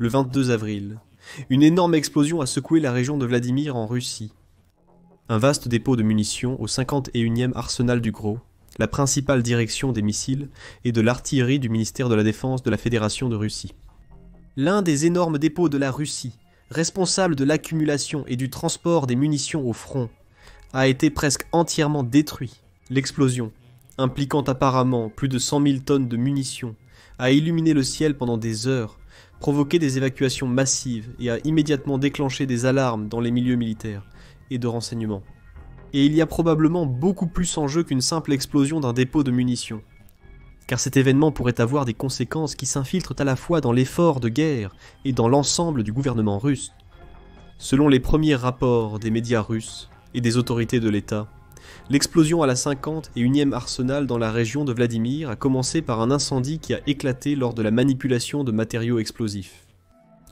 le 22 avril, une énorme explosion a secoué la région de Vladimir en Russie. Un vaste dépôt de munitions au 51e arsenal du Gros, la principale direction des missiles et de l'artillerie du ministère de la Défense de la Fédération de Russie. L'un des énormes dépôts de la Russie, responsable de l'accumulation et du transport des munitions au front, a été presque entièrement détruit. L'explosion, impliquant apparemment plus de 100 000 tonnes de munitions, a illuminé le ciel pendant des heures, provoqué des évacuations massives et a immédiatement déclenché des alarmes dans les milieux militaires et de renseignement. Et il y a probablement beaucoup plus en jeu qu'une simple explosion d'un dépôt de munitions. Car cet événement pourrait avoir des conséquences qui s'infiltrent à la fois dans l'effort de guerre et dans l'ensemble du gouvernement russe. Selon les premiers rapports des médias russes et des autorités de l'État, l'explosion à la 51e arsenal dans la région de Vladimir a commencé par un incendie qui a éclaté lors de la manipulation de matériaux explosifs.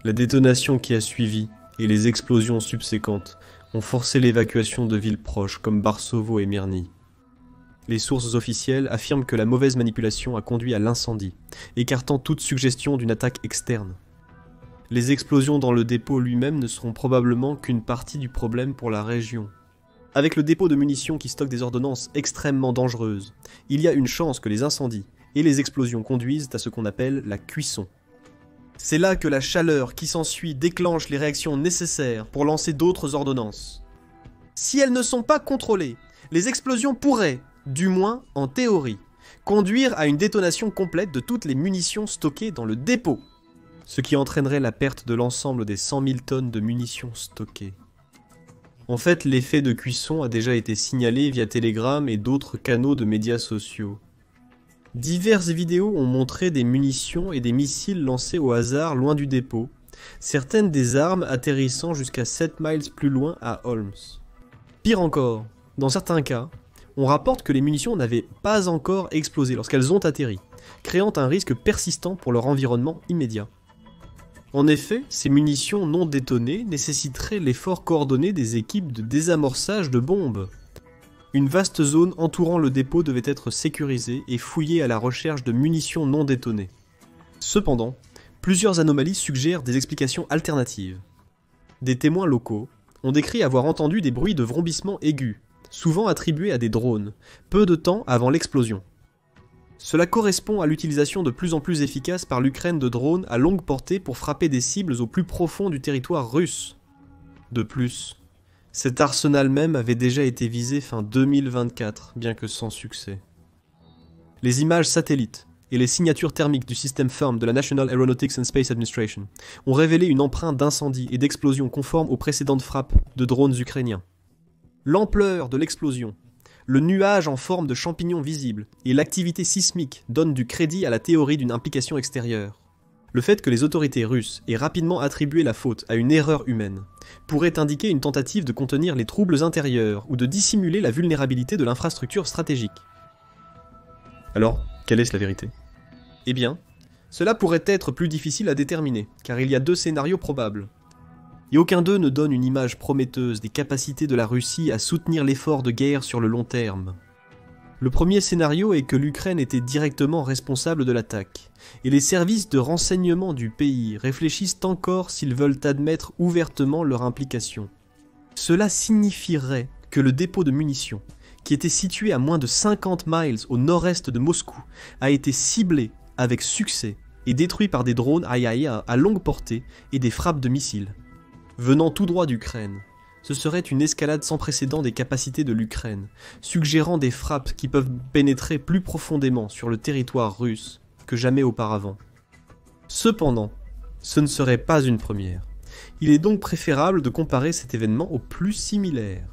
La détonation qui a suivi et les explosions subséquentes ont forcé l'évacuation de villes proches comme Barsovo et Mirny. Les sources officielles affirment que la mauvaise manipulation a conduit à l'incendie, écartant toute suggestion d'une attaque externe. Les explosions dans le dépôt lui-même ne seront probablement qu'une partie du problème pour la région. Avec le dépôt de munitions qui stocke des ordonnances extrêmement dangereuses, il y a une chance que les incendies et les explosions conduisent à ce qu'on appelle la cuisson. C'est là que la chaleur qui s'ensuit déclenche les réactions nécessaires pour lancer d'autres ordonnances. Si elles ne sont pas contrôlées, les explosions pourraient, du moins en théorie, conduire à une détonation complète de toutes les munitions stockées dans le dépôt, ce qui entraînerait la perte de l'ensemble des 100 000 tonnes de munitions stockées. En fait, l'effet de cuisson a déjà été signalé via Telegram et d'autres canaux de médias sociaux. Diverses vidéos ont montré des munitions et des missiles lancés au hasard loin du dépôt, certaines des armes atterrissant jusqu'à 7 miles plus loin à Holmes. Pire encore, dans certains cas, on rapporte que les munitions n'avaient pas encore explosé lorsqu'elles ont atterri, créant un risque persistant pour leur environnement immédiat. En effet, ces munitions non détonées nécessiteraient l'effort coordonné des équipes de désamorçage de bombes. Une vaste zone entourant le dépôt devait être sécurisée et fouillée à la recherche de munitions non détonées. Cependant, plusieurs anomalies suggèrent des explications alternatives. Des témoins locaux ont décrit avoir entendu des bruits de vrombissement aigus, souvent attribués à des drones, peu de temps avant l'explosion. Cela correspond à l'utilisation de plus en plus efficace par l'Ukraine de drones à longue portée pour frapper des cibles au plus profond du territoire russe. De plus, cet arsenal même avait déjà été visé fin 2024, bien que sans succès. Les images satellites et les signatures thermiques du système FIRM de la National Aeronautics and Space Administration ont révélé une empreinte d'incendie et d'explosion conforme aux précédentes frappes de drones ukrainiens. L'ampleur de l'explosion, le nuage en forme de champignon visible et l'activité sismique donnent du crédit à la théorie d'une implication extérieure. Le fait que les autorités russes aient rapidement attribué la faute à une erreur humaine pourrait indiquer une tentative de contenir les troubles intérieurs ou de dissimuler la vulnérabilité de l'infrastructure stratégique. Alors, quelle est la vérité ? Eh bien, cela pourrait être plus difficile à déterminer, car il y a deux scénarios probables. Et aucun d'eux ne donne une image prometteuse des capacités de la Russie à soutenir l'effort de guerre sur le long terme. Le premier scénario est que l'Ukraine était directement responsable de l'attaque, et les services de renseignement du pays réfléchissent encore s'ils veulent admettre ouvertement leur implication. Cela signifierait que le dépôt de munitions, qui était situé à moins de 50 miles au nord-est de Moscou, a été ciblé avec succès et détruit par des drones à longue portée et des frappes de missiles. Venant tout droit d'Ukraine, ce serait une escalade sans précédent des capacités de l'Ukraine, suggérant des frappes qui peuvent pénétrer plus profondément sur le territoire russe que jamais auparavant. Cependant, ce ne serait pas une première. Il est donc préférable de comparer cet événement au plus similaire.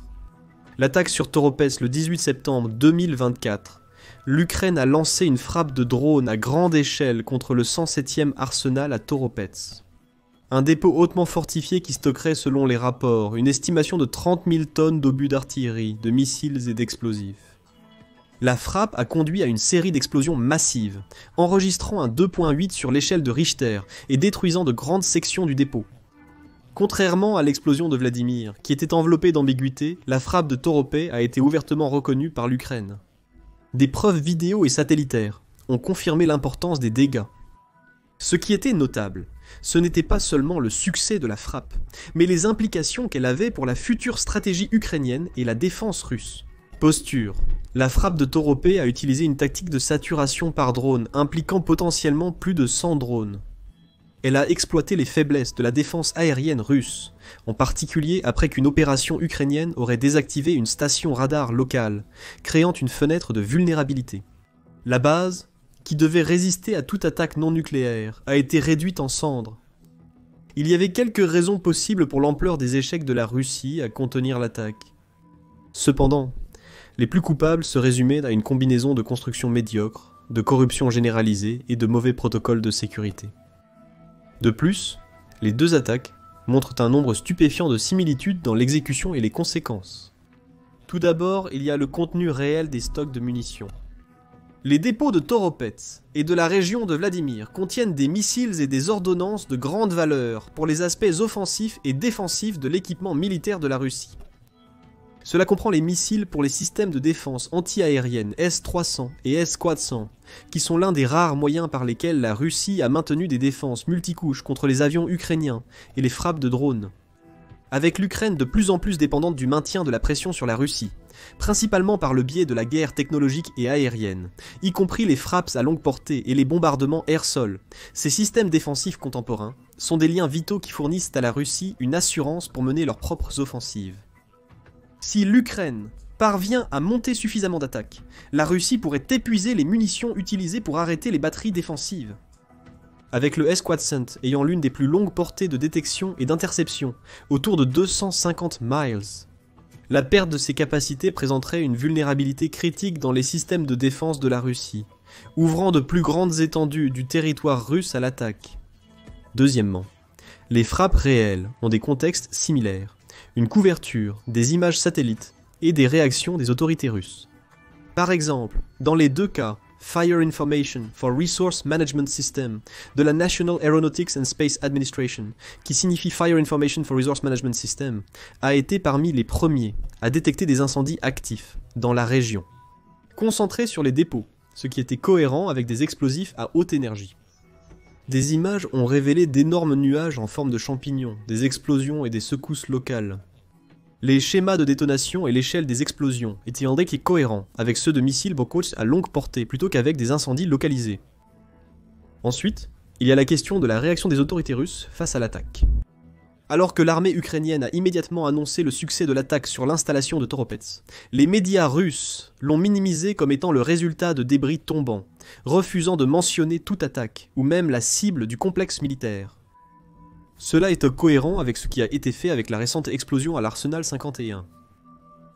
L'attaque sur Toropets le 18 septembre 2024, l'Ukraine a lancé une frappe de drone à grande échelle contre le 107e arsenal à Toropets. Un dépôt hautement fortifié qui stockerait, selon les rapports, une estimation de 30 000 tonnes d'obus d'artillerie, de missiles et d'explosifs. La frappe a conduit à une série d'explosions massives, enregistrant un 2.8 sur l'échelle de Richter et détruisant de grandes sections du dépôt. Contrairement à l'explosion de Vladimir, qui était enveloppée d'ambiguïté, la frappe de Toropets a été ouvertement reconnue par l'Ukraine. Des preuves vidéo et satellitaires ont confirmé l'importance des dégâts. Ce qui était notable, ce n'était pas seulement le succès de la frappe, mais les implications qu'elle avait pour la future stratégie ukrainienne et la défense russe. Posture. La frappe de Toropet a utilisé une tactique de saturation par drone impliquant potentiellement plus de 100 drones. Elle a exploité les faiblesses de la défense aérienne russe, en particulier après qu'une opération ukrainienne aurait désactivé une station radar locale, créant une fenêtre de vulnérabilité. La base, qui devait résister à toute attaque non nucléaire, a été réduite en cendres. Il y avait quelques raisons possibles pour l'ampleur des échecs de la Russie à contenir l'attaque. Cependant, les plus coupables se résumaient à une combinaison de construction médiocre, de corruption généralisée et de mauvais protocoles de sécurité. De plus, les deux attaques montrent un nombre stupéfiant de similitudes dans l'exécution et les conséquences. Tout d'abord, il y a le contenu réel des stocks de munitions. Les dépôts de Toropets et de la région de Vladimir contiennent des missiles et des ordonnances de grande valeur pour les aspects offensifs et défensifs de l'équipement militaire de la Russie. Cela comprend les missiles pour les systèmes de défense anti-aérienne S-300 et S-400, qui sont l'un des rares moyens par lesquels la Russie a maintenu des défenses multicouches contre les avions ukrainiens et les frappes de drones. Avec l'Ukraine de plus en plus dépendante du maintien de la pression sur la Russie, principalement par le biais de la guerre technologique et aérienne, y compris les frappes à longue portée et les bombardements air-sol, ces systèmes défensifs contemporains sont des liens vitaux qui fournissent à la Russie une assurance pour mener leurs propres offensives. Si l'Ukraine parvient à monter suffisamment d'attaques, la Russie pourrait épuiser les munitions utilisées pour arrêter les batteries défensives. Avec le S-400 ayant l'une des plus longues portées de détection et d'interception, autour de 250 miles, la perte de ces capacités présenterait une vulnérabilité critique dans les systèmes de défense de la Russie, ouvrant de plus grandes étendues du territoire russe à l'attaque. Deuxièmement, les frappes réelles ont des contextes similaires. Une couverture, des images satellites et des réactions des autorités russes. Par exemple, dans les deux cas, Fire Information for Resource Management System de la National Aeronautics and Space Administration, qui signifie Fire Information for Resource Management System, a été parmi les premiers à détecter des incendies actifs dans la région, concentrés sur les dépôts, ce qui était cohérent avec des explosifs à haute énergie. Des images ont révélé d'énormes nuages en forme de champignons, des explosions et des secousses locales. Les schémas de détonation et l'échelle des explosions étaient indiqués cohérents avec ceux de missiles Bokhots à longue portée plutôt qu'avec des incendies localisés. Ensuite, il y a la question de la réaction des autorités russes face à l'attaque. Alors que l'armée ukrainienne a immédiatement annoncé le succès de l'attaque sur l'installation de Toropets, les médias russes l'ont minimisé comme étant le résultat de débris tombants, refusant de mentionner toute attaque, ou même la cible du complexe militaire. Cela est cohérent avec ce qui a été fait avec la récente explosion à l'Arsenal 51.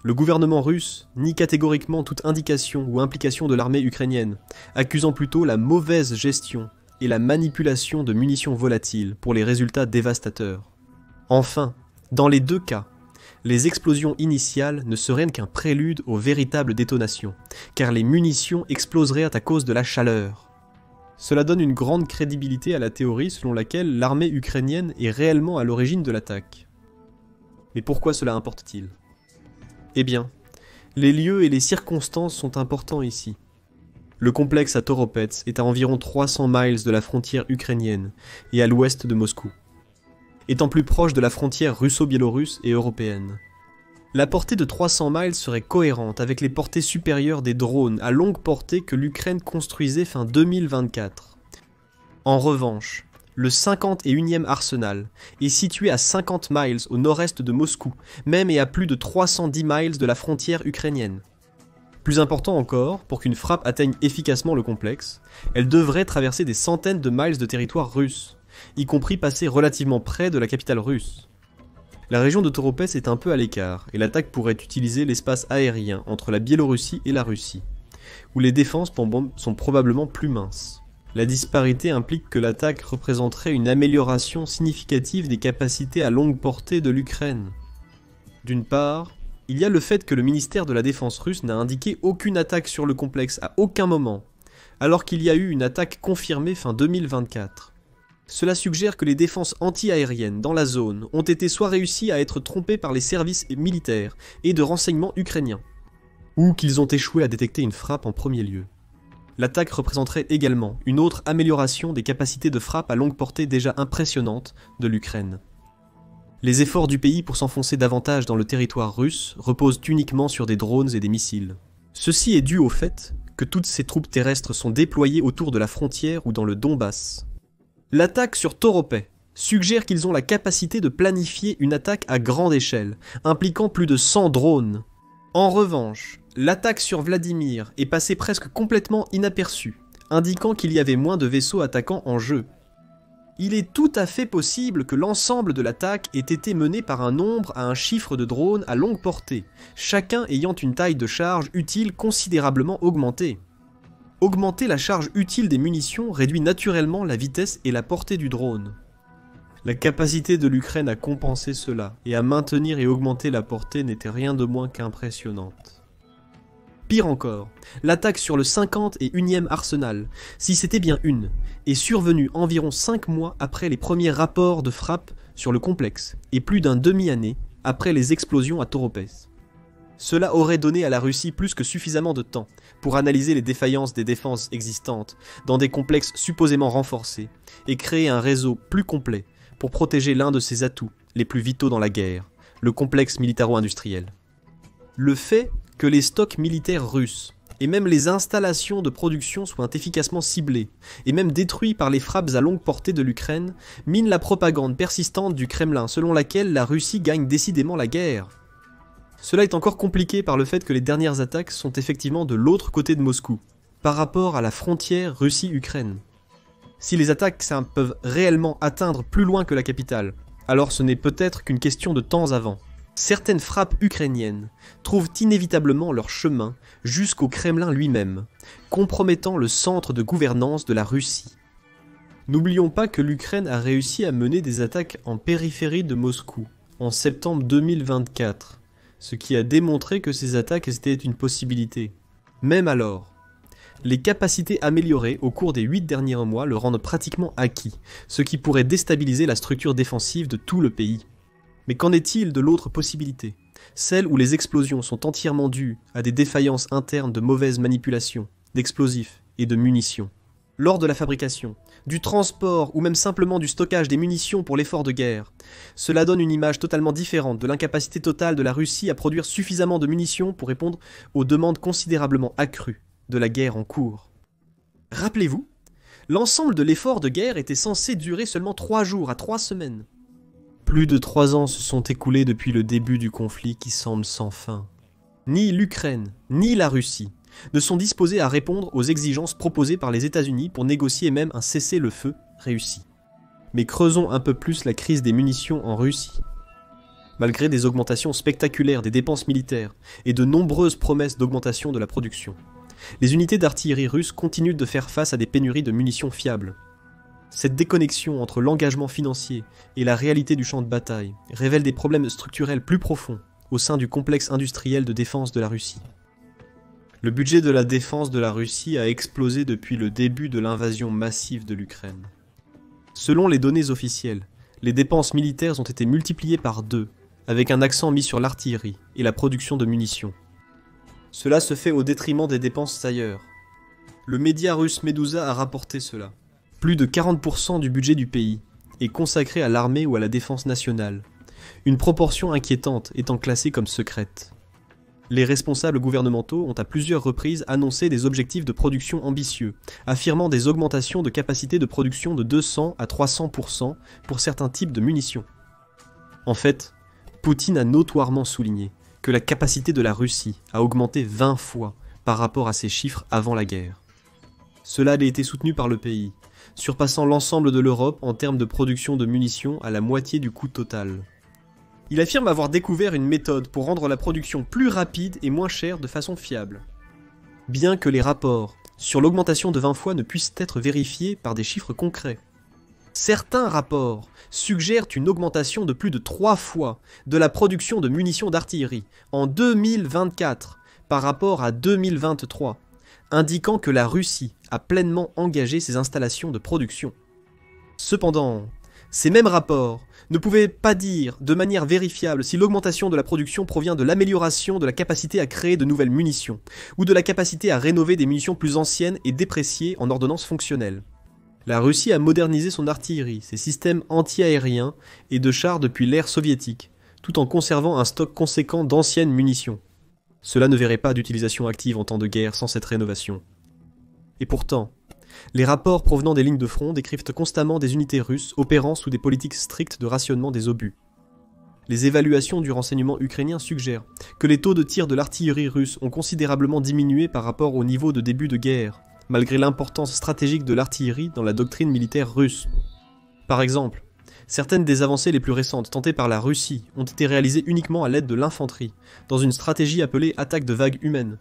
Le gouvernement russe nie catégoriquement toute indication ou implication de l'armée ukrainienne, accusant plutôt la mauvaise gestion et la manipulation de munitions volatiles pour les résultats dévastateurs. Enfin, dans les deux cas, les explosions initiales ne seraient qu'un prélude aux véritables détonations, car les munitions exploseraient à cause de la chaleur. Cela donne une grande crédibilité à la théorie selon laquelle l'armée ukrainienne est réellement à l'origine de l'attaque. Mais pourquoi cela importe-t-il ? Eh bien, les lieux et les circonstances sont importants ici. Le complexe à Toropets est à environ 300 miles de la frontière ukrainienne et à l'ouest de Moscou, étant plus proche de la frontière russo-biélorusse et européenne. La portée de 300 miles serait cohérente avec les portées supérieures des drones à longue portée que l'Ukraine construisait fin 2024. En revanche, le 51e arsenal est situé à 50 miles au nord-est de Moscou, même et à plus de 310 miles de la frontière ukrainienne. Plus important encore, pour qu'une frappe atteigne efficacement le complexe, elle devrait traverser des centaines de miles de territoire russe, y compris passer relativement près de la capitale russe. La région de Toropets est un peu à l'écart, et l'attaque pourrait utiliser l'espace aérien entre la Biélorussie et la Russie, où les défenses sont probablement plus minces. La disparité implique que l'attaque représenterait une amélioration significative des capacités à longue portée de l'Ukraine. D'une part, il y a le fait que le ministère de la Défense russe n'a indiqué aucune attaque sur le complexe à aucun moment, alors qu'il y a eu une attaque confirmée fin 2024. Cela suggère que les défenses anti-aériennes dans la zone ont été soit réussies à être trompées par les services militaires et de renseignement ukrainiens, ou qu'ils ont échoué à détecter une frappe en premier lieu. L'attaque représenterait également une autre amélioration des capacités de frappe à longue portée déjà impressionnantes de l'Ukraine. Les efforts du pays pour s'enfoncer davantage dans le territoire russe reposent uniquement sur des drones et des missiles. Ceci est dû au fait que toutes ces troupes terrestres sont déployées autour de la frontière ou dans le Donbass. L'attaque sur Toropet suggère qu'ils ont la capacité de planifier une attaque à grande échelle, impliquant plus de 100 drones. En revanche, l'attaque sur Vladimir est passée presque complètement inaperçue, indiquant qu'il y avait moins de vaisseaux attaquants en jeu. Il est tout à fait possible que l'ensemble de l'attaque ait été mené par un nombre à un chiffre de drones à longue portée, chacun ayant une taille de charge utile considérablement augmentée. Augmenter la charge utile des munitions réduit naturellement la vitesse et la portée du drone. La capacité de l'Ukraine à compenser cela et à maintenir et augmenter la portée n'était rien de moins qu'impressionnante. Pire encore, l'attaque sur le 51e arsenal, si c'était bien une, est survenue environ 5 mois après les premiers rapports de frappe sur le complexe et plus d'un demi-année après les explosions à Toropet. Cela aurait donné à la Russie plus que suffisamment de temps pour analyser les défaillances des défenses existantes dans des complexes supposément renforcés et créer un réseau plus complet pour protéger l'un de ses atouts les plus vitaux dans la guerre, le complexe militaro-industriel. Le fait que les stocks militaires russes et même les installations de production soient efficacement ciblés et même détruits par les frappes à longue portée de l'Ukraine mine la propagande persistante du Kremlin selon laquelle la Russie gagne décidément la guerre. Cela est encore compliqué par le fait que les dernières attaques sont effectivement de l'autre côté de Moscou, par rapport à la frontière Russie-Ukraine. Si les attaques peuvent réellement atteindre plus loin que la capitale, alors ce n'est peut-être qu'une question de temps avant. Certaines frappes ukrainiennes trouvent inévitablement leur chemin jusqu'au Kremlin lui-même, compromettant le centre de gouvernance de la Russie. N'oublions pas que l'Ukraine a réussi à mener des attaques en périphérie de Moscou, en septembre 2024, ce qui a démontré que ces attaques étaient une possibilité. Même alors, les capacités améliorées au cours des 8 derniers mois le rendent pratiquement acquis, ce qui pourrait déstabiliser la structure défensive de tout le pays. Mais qu'en est-il de l'autre possibilité, celle où les explosions sont entièrement dues à des défaillances internes de mauvaise manipulation, d'explosifs et de munitions? Lors de la fabrication, du transport ou même simplement du stockage des munitions pour l'effort de guerre, cela donne une image totalement différente de l'incapacité totale de la Russie à produire suffisamment de munitions pour répondre aux demandes considérablement accrues de la guerre en cours. Rappelez-vous, l'ensemble de l'effort de guerre était censé durer seulement 3 jours à 3 semaines. Plus de 3 ans se sont écoulés depuis le début du conflit qui semble sans fin. Ni l'Ukraine, ni la Russie ne sont disposés à répondre aux exigences proposées par les États-Unis pour négocier même un cessez-le-feu réussi. Mais creusons un peu plus la crise des munitions en Russie. Malgré des augmentations spectaculaires des dépenses militaires et de nombreuses promesses d'augmentation de la production, les unités d'artillerie russes continuent de faire face à des pénuries de munitions fiables. Cette déconnexion entre l'engagement financier et la réalité du champ de bataille révèle des problèmes structurels plus profonds au sein du complexe industriel de défense de la Russie. Le budget de la défense de la Russie a explosé depuis le début de l'invasion massive de l'Ukraine. Selon les données officielles, les dépenses militaires ont été multipliées par 2, avec un accent mis sur l'artillerie et la production de munitions. Cela se fait au détriment des dépenses ailleurs. Le média russe Meduza a rapporté cela. Plus de 40% du budget du pays est consacré à l'armée ou à la défense nationale, une proportion inquiétante étant classée comme secrète. Les responsables gouvernementaux ont à plusieurs reprises annoncé des objectifs de production ambitieux, affirmant des augmentations de capacité de production de 200 à 300% pour certains types de munitions. En fait, Poutine a notoirement souligné que la capacité de la Russie a augmenté 20 fois par rapport à ces chiffres avant la guerre. Cela a été soutenu par le pays, surpassant l'ensemble de l'Europe en termes de production de munitions à la moitié du coût total. Il affirme avoir découvert une méthode pour rendre la production plus rapide et moins chère de façon fiable. Bien que les rapports sur l'augmentation de 20 fois ne puissent être vérifiés par des chiffres concrets, certains rapports suggèrent une augmentation de plus de 3 fois de la production de munitions d'artillerie en 2024 par rapport à 2023, indiquant que la Russie a pleinement engagé ses installations de production. Cependant, Ces mêmes rapports ne pouvaient pas dire de manière vérifiable si l'augmentation de la production provient de l'amélioration de la capacité à créer de nouvelles munitions, ou de la capacité à rénover des munitions plus anciennes et dépréciées en ordonnance fonctionnelle. La Russie a modernisé son artillerie, ses systèmes anti-aériens et de chars depuis l'ère soviétique, tout en conservant un stock conséquent d'anciennes munitions. Cela ne verrait pas d'utilisation active en temps de guerre sans cette rénovation. Et pourtant, les rapports provenant des lignes de front décrivent constamment des unités russes opérant sous des politiques strictes de rationnement des obus. Les évaluations du renseignement ukrainien suggèrent que les taux de tir de l'artillerie russe ont considérablement diminué par rapport au niveau de début de guerre, malgré l'importance stratégique de l'artillerie dans la doctrine militaire russe. Par exemple, certaines des avancées les plus récentes tentées par la Russie ont été réalisées uniquement à l'aide de l'infanterie, dans une stratégie appelée attaque de vagues humaines.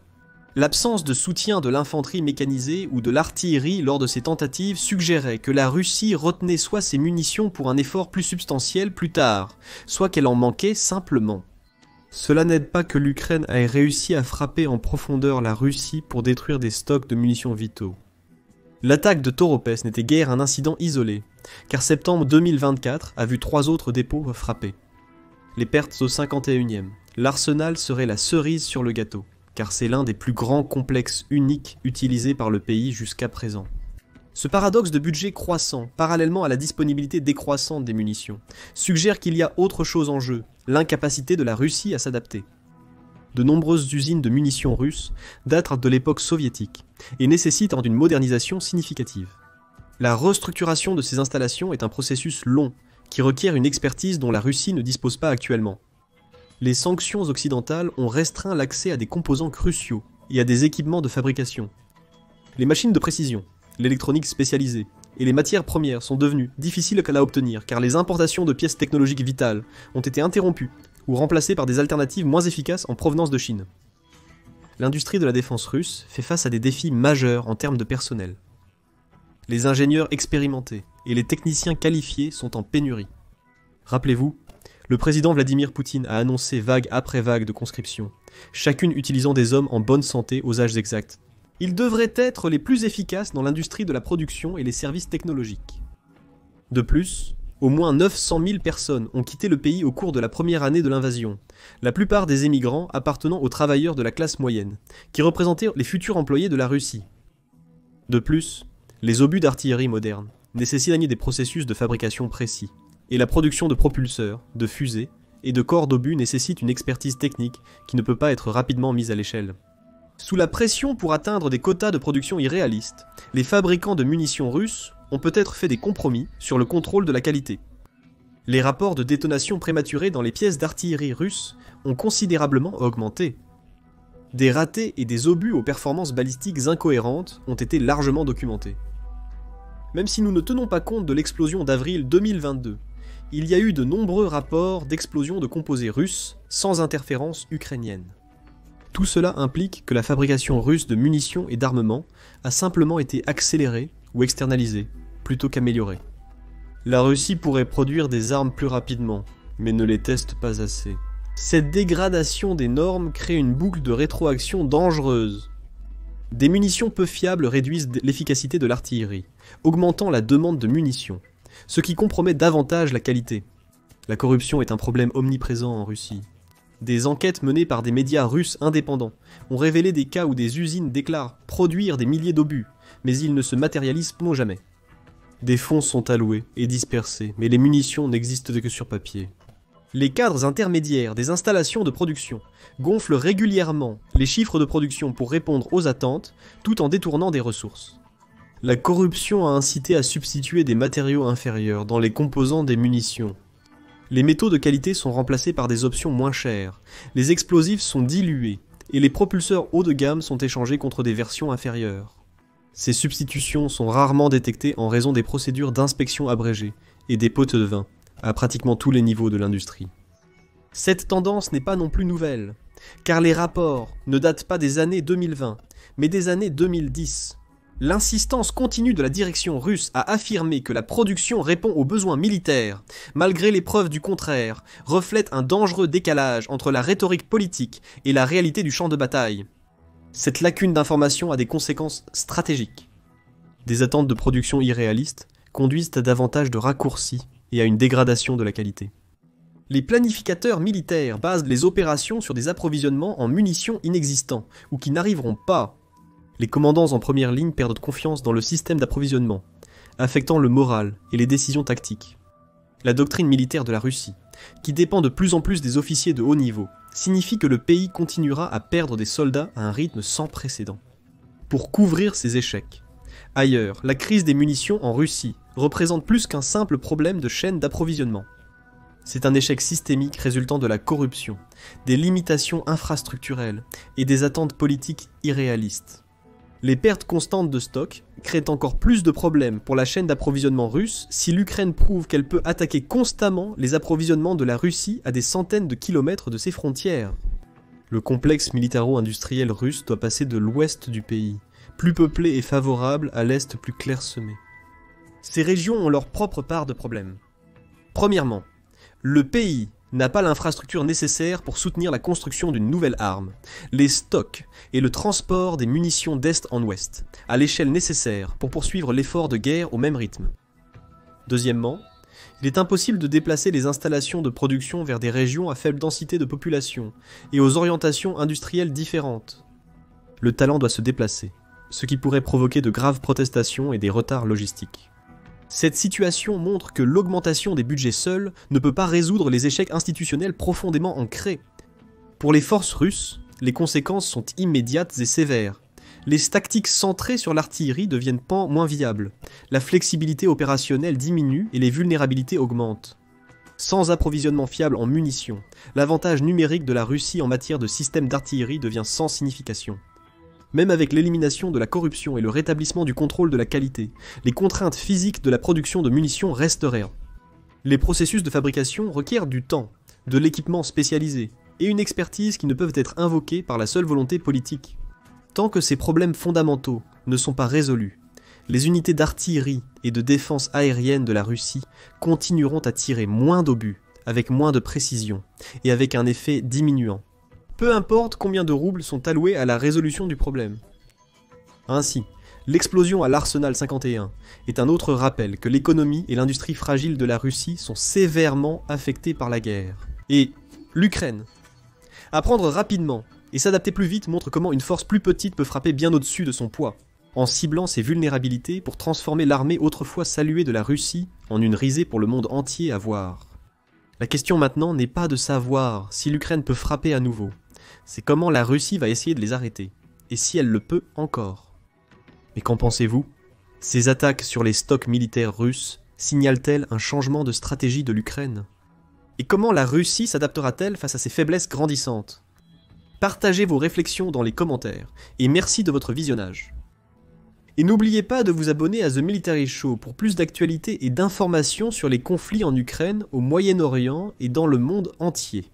L'absence de soutien de l'infanterie mécanisée ou de l'artillerie lors de ces tentatives suggérait que la Russie retenait soit ses munitions pour un effort plus substantiel plus tard, soit qu'elle en manquait simplement. Cela n'aide pas que l'Ukraine ait réussi à frapper en profondeur la Russie pour détruire des stocks de munitions vitaux. L'attaque de Toropets n'était guère un incident isolé, car septembre 2024 a vu 3 autres dépôts frappés. Les pertes au 51e. L'arsenal serait la cerise sur le gâteau, car c'est l'un des plus grands complexes uniques utilisés par le pays jusqu'à présent. Ce paradoxe de budget croissant, parallèlement à la disponibilité décroissante des munitions, suggère qu'il y a autre chose en jeu, l'incapacité de la Russie à s'adapter. De nombreuses usines de munitions russes datent de l'époque soviétique et nécessitent une modernisation significative. La restructuration de ces installations est un processus long qui requiert une expertise dont la Russie ne dispose pas actuellement. Les sanctions occidentales ont restreint l'accès à des composants cruciaux et à des équipements de fabrication. Les machines de précision, l'électronique spécialisée et les matières premières sont devenues difficiles à obtenir car les importations de pièces technologiques vitales ont été interrompues ou remplacées par des alternatives moins efficaces en provenance de Chine. L'industrie de la défense russe fait face à des défis majeurs en termes de personnel. Les ingénieurs expérimentés et les techniciens qualifiés sont en pénurie. Rappelez-vous, le président Vladimir Poutine a annoncé vague après vague de conscription, chacune utilisant des hommes en bonne santé aux âges exacts. Ils devraient être les plus efficaces dans l'industrie de la production et les services technologiques. De plus, au moins 900 000 personnes ont quitté le pays au cours de la première année de l'invasion, la plupart des émigrants appartenant aux travailleurs de la classe moyenne, qui représentaient les futurs employés de la Russie. De plus, les obus d'artillerie modernes nécessitent des processus de fabrication précis, et la production de propulseurs, de fusées et de corps d'obus nécessite une expertise technique qui ne peut pas être rapidement mise à l'échelle. Sous la pression pour atteindre des quotas de production irréalistes, les fabricants de munitions russes ont peut-être fait des compromis sur le contrôle de la qualité. Les rapports de détonation prématurée dans les pièces d'artillerie russes ont considérablement augmenté. Des ratés et des obus aux performances balistiques incohérentes ont été largement documentés. Même si nous ne tenons pas compte de l'explosion d'avril 2022, il y a eu de nombreux rapports d'explosion de composés russes sans interférence ukrainienne. Tout cela implique que la fabrication russe de munitions et d'armements a simplement été accélérée ou externalisée, plutôt qu'améliorée. La Russie pourrait produire des armes plus rapidement, mais ne les teste pas assez. Cette dégradation des normes crée une boucle de rétroaction dangereuse. Des munitions peu fiables réduisent l'efficacité de l'artillerie, augmentant la demande de munitions, ce qui compromet davantage la qualité. La corruption est un problème omniprésent en Russie. Des enquêtes menées par des médias russes indépendants ont révélé des cas où des usines déclarent produire des milliers d'obus, mais ils ne se matérialisent jamais. Des fonds sont alloués et dispersés, mais les munitions n'existent que sur papier. Les cadres intermédiaires des installations de production gonflent régulièrement les chiffres de production pour répondre aux attentes, tout en détournant des ressources. La corruption a incité à substituer des matériaux inférieurs dans les composants des munitions. Les métaux de qualité sont remplacés par des options moins chères, les explosifs sont dilués, et les propulseurs haut de gamme sont échangés contre des versions inférieures. Ces substitutions sont rarement détectées en raison des procédures d'inspection abrégées et des pots de vin, à pratiquement tous les niveaux de l'industrie. Cette tendance n'est pas non plus nouvelle, car les rapports ne datent pas des années 2020, mais des années 2010. L'insistance continue de la direction russe à affirmer que la production répond aux besoins militaires, malgré les preuves du contraire, reflète un dangereux décalage entre la rhétorique politique et la réalité du champ de bataille. Cette lacune d'information a des conséquences stratégiques. Des attentes de production irréalistes conduisent à davantage de raccourcis et à une dégradation de la qualité. Les planificateurs militaires basent les opérations sur des approvisionnements en munitions inexistants, ou qui n'arriveront pas. Les commandants en première ligne perdent confiance dans le système d'approvisionnement, affectant le moral et les décisions tactiques. La doctrine militaire de la Russie, qui dépend de plus en plus des officiers de haut niveau, signifie que le pays continuera à perdre des soldats à un rythme sans précédent. Pour couvrir ces échecs. Ailleurs, la crise des munitions en Russie représente plus qu'un simple problème de chaîne d'approvisionnement. C'est un échec systémique résultant de la corruption, des limitations infrastructurelles et des attentes politiques irréalistes. Les pertes constantes de stock créent encore plus de problèmes pour la chaîne d'approvisionnement russe si l'Ukraine prouve qu'elle peut attaquer constamment les approvisionnements de la Russie à des centaines de kilomètres de ses frontières. Le complexe militaro-industriel russe doit passer de l'ouest du pays, plus peuplé et favorable, à l'est plus clairsemé. Ces régions ont leur propre part de problèmes. Premièrement, le pays n'a pas l'infrastructure nécessaire pour soutenir la construction d'une nouvelle arme, les stocks et le transport des munitions d'est en ouest, à l'échelle nécessaire pour poursuivre l'effort de guerre au même rythme. Deuxièmement, il est impossible de déplacer les installations de production vers des régions à faible densité de population et aux orientations industrielles différentes. Le talent doit se déplacer, ce qui pourrait provoquer de graves protestations et des retards logistiques. Cette situation montre que l'augmentation des budgets seuls ne peut pas résoudre les échecs institutionnels profondément ancrés. Pour les forces russes, les conséquences sont immédiates et sévères. Les tactiques centrées sur l'artillerie deviennent moins viables, la flexibilité opérationnelle diminue et les vulnérabilités augmentent. Sans approvisionnement fiable en munitions, l'avantage numérique de la Russie en matière de système d'artillerie devient sans signification. Même avec l'élimination de la corruption et le rétablissement du contrôle de la qualité, les contraintes physiques de la production de munitions resteraient. Les processus de fabrication requièrent du temps, de l'équipement spécialisé, et une expertise qui ne peuvent être invoquées par la seule volonté politique. Tant que ces problèmes fondamentaux ne sont pas résolus, les unités d'artillerie et de défense aérienne de la Russie continueront à tirer moins d'obus, avec moins de précision, et avec un effet diminuant. Peu importe combien de roubles sont alloués à la résolution du problème. Ainsi, l'explosion à l'Arsenal 51 est un autre rappel que l'économie et l'industrie fragile de la Russie sont sévèrement affectées par la guerre. Et l'Ukraine. Apprendre rapidement et s'adapter plus vite montre comment une force plus petite peut frapper bien au-dessus de son poids, en ciblant ses vulnérabilités pour transformer l'armée autrefois saluée de la Russie en une risée pour le monde entier à voir. La question maintenant n'est pas de savoir si l'Ukraine peut frapper à nouveau, c'est comment la Russie va essayer de les arrêter, et si elle le peut encore. Mais qu'en pensez-vous ? Ces attaques sur les stocks militaires russes signalent-elles un changement de stratégie de l'Ukraine ? Et comment la Russie s'adaptera-t-elle face à ces faiblesses grandissantes ? Partagez vos réflexions dans les commentaires, et merci de votre visionnage. Et n'oubliez pas de vous abonner à The Military Show pour plus d'actualités et d'informations sur les conflits en Ukraine, au Moyen-Orient et dans le monde entier.